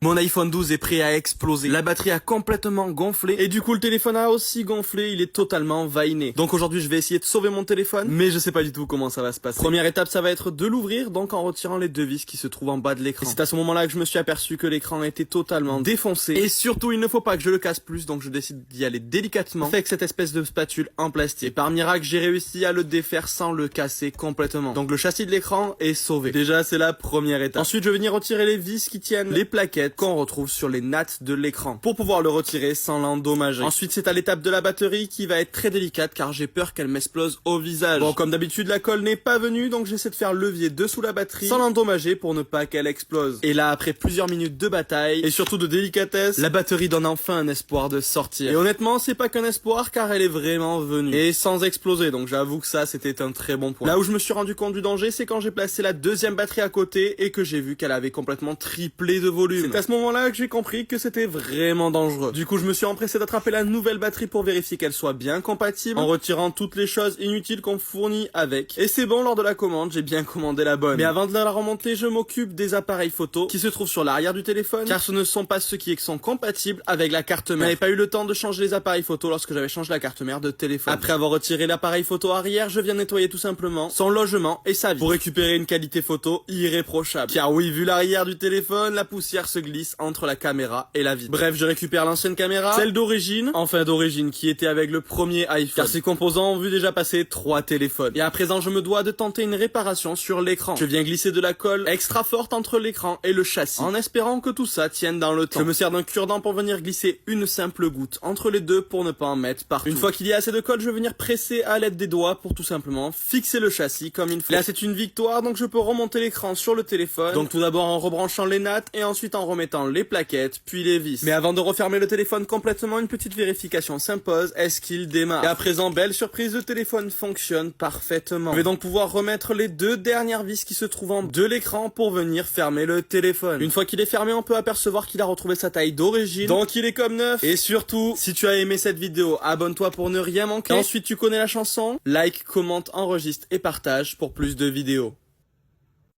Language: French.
Mon iPhone 12 est prêt à exploser. La batterie a complètement gonflé et du coup le téléphone a aussi gonflé, il est totalement vainé. Donc aujourd'hui je vais essayer de sauver mon téléphone, mais je sais pas du tout comment ça va se passer. Première étape, ça va être de l'ouvrir, donc en retirant les deux vis qui se trouvent en bas de l'écran. C'est à ce moment-là que je me suis aperçu que l'écran était totalement défoncé et surtout il ne faut pas que je le casse plus, donc je décide d'y aller délicatement avec cette espèce de spatule en plastique. Et par miracle j'ai réussi à le défaire sans le casser complètement. Donc le châssis de l'écran est sauvé. Déjà c'est la première étape. Ensuite je vais venir retirer les vis qui tiennent les plaquettes qu'on retrouve sur les nattes de l'écran pour pouvoir le retirer sans l'endommager. Ensuite c'est à l'étape de la batterie qui va être très délicate car j'ai peur qu'elle m'explose au visage. Bon, comme d'habitude la colle n'est pas venue, donc j'essaie de faire levier dessous la batterie sans l'endommager pour ne pas qu'elle explose. Et là après plusieurs minutes de bataille et surtout de délicatesse, la batterie donne enfin un espoir de sortir. Et honnêtement c'est pas qu'un espoir car elle est vraiment venue et sans exploser, donc j'avoue que ça c'était un très bon point. Là où je me suis rendu compte du danger, c'est quand j'ai placé la deuxième batterie à côté et que j'ai vu qu'elle avait complètement triplé de volume. C'est à ce moment-là que j'ai compris que c'était vraiment dangereux. Du coup, je me suis empressé d'attraper la nouvelle batterie pour vérifier qu'elle soit bien compatible en retirant toutes les choses inutiles qu'on fournit avec. Et c'est bon, lors de la commande, j'ai bien commandé la bonne. Mais avant de la remonter, je m'occupe des appareils photo qui se trouvent sur l'arrière du téléphone car ce ne sont pas ceux qui sont compatibles avec la carte mère. Je n'avais pas eu le temps de changer les appareils photo lorsque j'avais changé la carte mère de téléphone. Après avoir retiré l'appareil photo arrière, je viens nettoyer tout simplement son logement et sa vis pour récupérer une qualité photo irréprochable. Car oui, vu l'arrière du téléphone, la poussière se glisse entre la caméra et la vitre. Bref, je récupère l'ancienne caméra, celle d'origine, qui était avec le premier iPhone, car ses composants ont vu déjà passer 3 téléphones. Et à présent, je me dois de tenter une réparation sur l'écran. Je viens glisser de la colle extra forte entre l'écran et le châssis, en espérant que tout ça tienne dans le temps. Je me sers d'un cure-dent pour venir glisser une simple goutte entre les deux pour ne pas en mettre partout. Une fois qu'il y a assez de colle, je vais venir presser à l'aide des doigts pour tout simplement fixer le châssis comme il faut. Là, c'est une victoire, donc je peux remonter l'écran sur le téléphone. Donc tout d'abord en rebranchant les nattes et ensuite en remettant les plaquettes, puis les vis. Mais avant de refermer le téléphone complètement, une petite vérification s'impose. Est-ce qu'il démarre? Et à présent, belle surprise, le téléphone fonctionne parfaitement. Je vais donc pouvoir remettre les 2 dernières vis qui se trouvent en de l'écran pour venir fermer le téléphone. Une fois qu'il est fermé, on peut apercevoir qu'il a retrouvé sa taille d'origine. Donc il est comme neuf. Et surtout, si tu as aimé cette vidéo, abonne-toi pour ne rien manquer. Et ensuite, tu connais la chanson. Like, commente, enregistre et partage pour plus de vidéos.